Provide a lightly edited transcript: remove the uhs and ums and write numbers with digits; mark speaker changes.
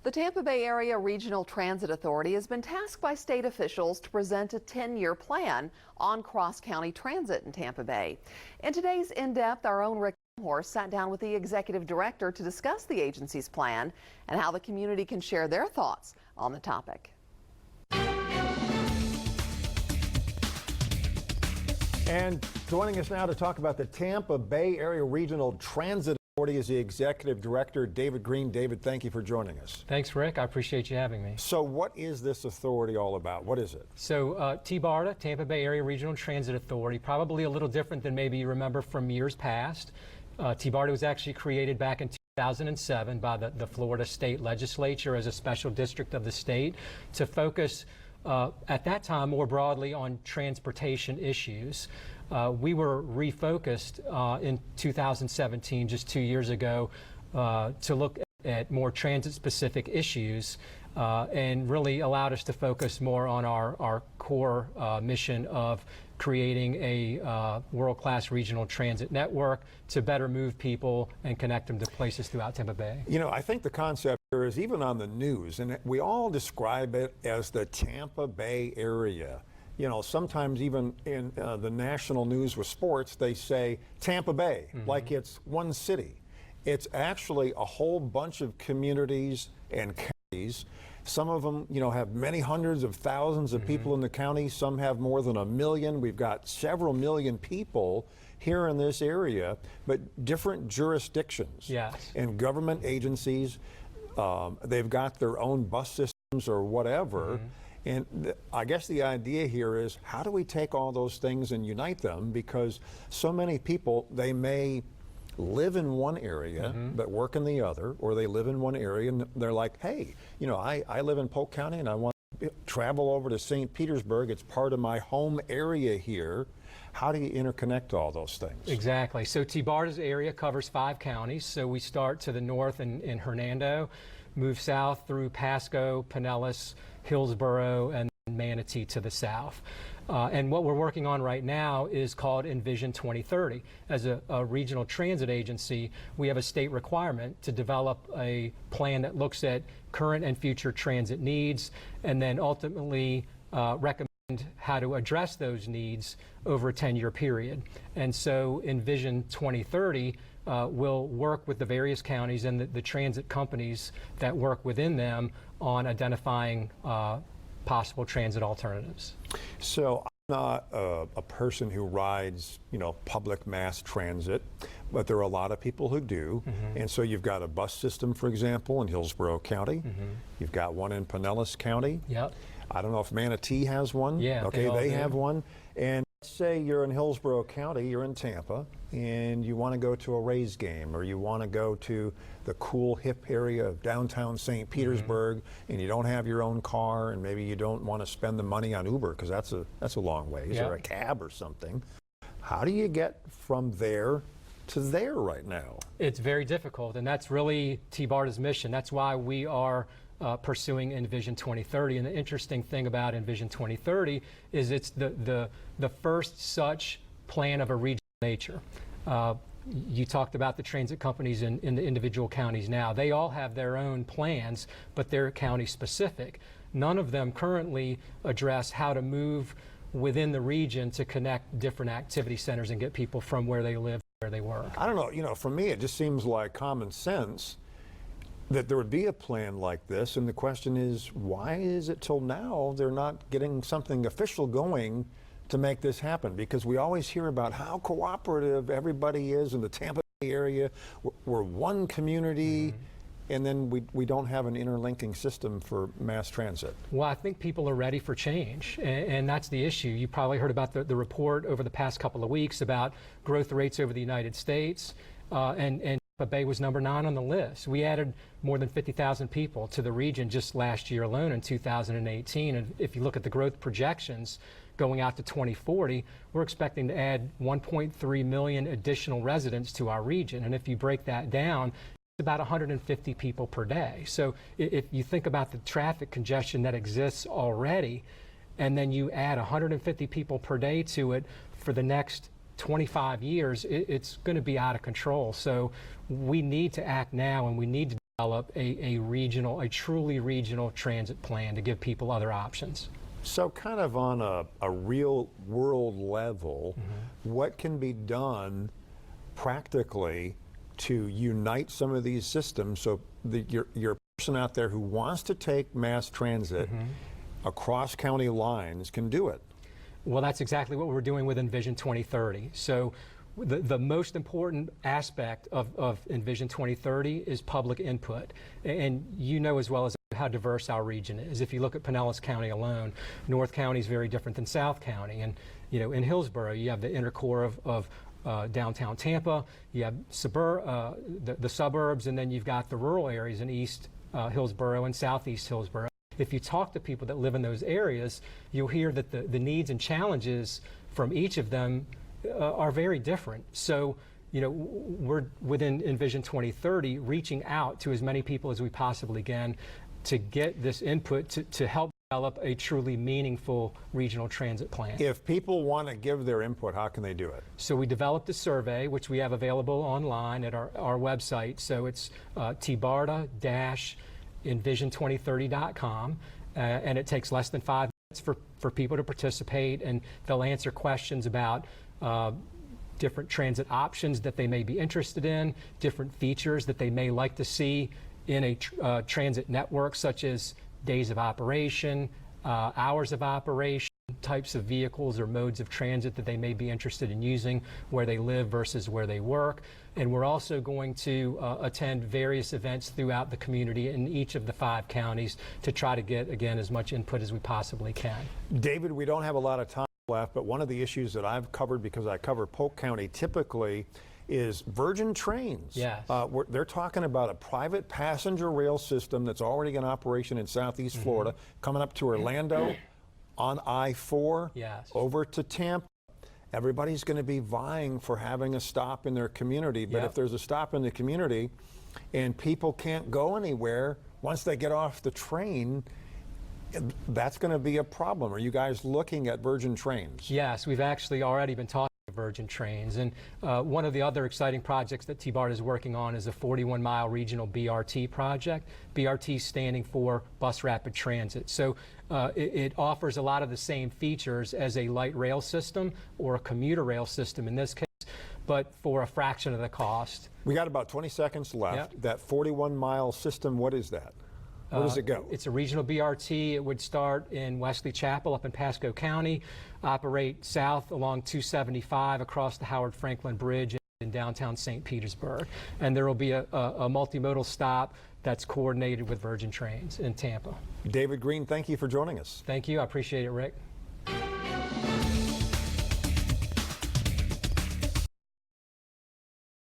Speaker 1: The Tampa Bay Area Regional Transit Authority has been tasked by state officials to present a 10-year plan on cross-county transit in Tampa Bay. In today's In-Depth, our own Rick Elmhorst sat down with the executive director to discuss the agency's plan and how the community can share their thoughts on the topic.
Speaker 2: And joining us now to talk about the Tampa Bay Area Regional Transit Authority is the Executive Director, David Green. David, thank you for joining us.
Speaker 3: Thanks, Rick. I appreciate you having me.
Speaker 2: So what is this authority all about? What is it?
Speaker 3: So TBARTA, Tampa Bay Area Regional Transit Authority, probably a little different than maybe you remember from years past. TBARTA was actually created back in 2007 by the Florida State Legislature as a special district of the state to focus at that time more broadly on transportation issues. We were refocused in 2017, just 2 years ago, to look at more transit-specific issues and really allowed us to focus more on our core mission of creating a world-class regional transit network to better move people and connect them to places throughout Tampa Bay.
Speaker 2: You know, I think the concept here is even on the news, and we all describe it as the Tampa Bay area. You know, sometimes even in the national news with sports, they say Tampa Bay, like it's one city. It's actually a whole bunch of communities and counties. Some of them, you know, have many hundreds of thousands of people in the county. Some have more than 1 million. We've got several million people here in this area, but different jurisdictions.
Speaker 3: Yes.
Speaker 2: And government agencies, they've got their own bus systems or whatever. And I guess the idea here is, how do we take all those things and unite them? Because so many people, they may live in one area but work in the other, or they live in one area and they're like, hey, you know, I live in Polk County and I want to travel over to St. Petersburg. It's part of my home area here. How do you interconnect all those things? Exactly.
Speaker 3: So TBARTA's area covers 5 counties. So we start to the north in Hernando, move south through Pasco, Pinellas, Hillsborough, and Manatee to the south. And what we're working on right now is called ENVISION 2030. As a regional transit agency, we have a state requirement to develop a plan that looks at current and future transit needs, and then ultimately recommend how to address those needs over a 10-year period. And so ENVISION 2030 will work with the various counties and the transit companies that work within them on identifying possible transit alternatives.
Speaker 2: So I'm not a person who rides, you know, public mass transit, but there are a lot of people who do. And so you've got a bus system, for example, in Hillsborough County. You've got one in Pinellas County.
Speaker 3: Yep.
Speaker 2: I don't know if Manatee has one.
Speaker 3: Yeah.
Speaker 2: Okay, they have one. And let's say you're in Hillsborough County, you're in Tampa, and you want to go to a Rays game, or you want to go to the cool, hip area of downtown St. Petersburg, and you don't have your own car, and maybe you don't want to spend the money on Uber because that's a long ways, or a cab or something. How do you get from there to there right now?
Speaker 3: It's very difficult, and that's really TBARTA's mission. That's why we are pursuing ENVISION 2030. And the interesting thing about ENVISION 2030 is it's the first such plan of a regional nature. You talked about the transit companies in the individual counties now. They all have their own plans, but they're county specific. None of them currently address how to move within the region to connect different activity centers and get people from where they live to where they work.
Speaker 2: I don't know, you know, for me it just seems like common sense that there would be a plan like this, and the question is, why is it till now they're not getting something official going to make this happen? Because we always hear about how cooperative everybody is in the Tampa Bay area. We're one community, and then we don't have an interlinking system for mass transit.
Speaker 3: Well, I think people are ready for change, and that's the issue. You probably heard about the report over the past couple of weeks about growth rates over the United States, and Tampa Bay was number 9 on the list. We added more than 50,000 people to the region just last year alone in 2018. And if you look at the growth projections going out to 2040, we're expecting to add 1.3 million additional residents to our region. And if you break that down, it's about 150 people per day. So if you think about the traffic congestion that exists already, and then you add 150 people per day to it for the next 25 years, it's going to be out of control. So we need to act now, and we need to develop a truly regional transit plan to give people other options.
Speaker 2: So kind of on a real world level, what can be done practically to unite some of these systems so that your person out there who wants to take mass transit across county lines can do it?
Speaker 3: Well, that's exactly what we're doing with ENVISION 2030. So the most important aspect of ENVISION 2030 is public input. And you know as well as how diverse our region is. If you look at Pinellas County alone, North County is very different than South County. And you know, in Hillsborough, you have the inner core of downtown Tampa, you have the suburbs, and then you've got the rural areas in East Hillsborough and Southeast Hillsborough. If you talk to people that live in those areas, you'll hear that the needs and challenges from each of them are very different. So, you know, we're within ENVISION 2030 reaching out to as many people as we possibly can to get this input to help develop a truly meaningful regional transit plan.
Speaker 2: If people want to give their input, how can they do it?
Speaker 3: So we developed a survey, which we have available online at our website. So it's TBARTA-envision2030.com, and it takes less than 5 minutes for people to participate, and they'll answer questions about different transit options that they may be interested in, different features that they may like to see in a transit network, such as days of operation, hours of operation, types of vehicles or modes of transit that they may be interested in using where they live versus where they work. And we're also going to attend various events throughout the community in each of the 5 counties to try to get, again, as much input as we possibly can.
Speaker 2: David, we don't have a lot of time left, but one of the issues that I've covered, because I cover Polk County typically, is Virgin Trains.
Speaker 3: Yes.
Speaker 2: They're talking about a private passenger rail system that's already in operation in Southeast Florida, coming up to Orlando on I-4,
Speaker 3: yes,
Speaker 2: over to Tampa. Everybody's going to be vying for having a stop in their community, but if there's a stop in the community and people can't go anywhere once they get off the train, that's going to be a problem. Are you guys looking at Virgin Trains?
Speaker 3: Yes, we've actually already been talking to Virgin Trains, and one of the other exciting projects that TBARTA is working on is a 41-mile regional BRT project. BRT standing for Bus Rapid Transit. So it offers a lot of the same features as a light rail system or a commuter rail system in this case, but for a fraction of the cost.
Speaker 2: We got about 20 seconds left.
Speaker 3: Yep.
Speaker 2: That 41-mile system, what is that? Where does it go?
Speaker 3: It's a regional BRT. It would start in Wesley Chapel up in Pasco County, operate south along 275 across the Howard Franklin Bridge in downtown St. Petersburg. And there will be a multimodal stop that's coordinated with Virgin Trains in Tampa.
Speaker 2: David Green, thank you for joining us.
Speaker 3: Thank you. I appreciate it, Rick.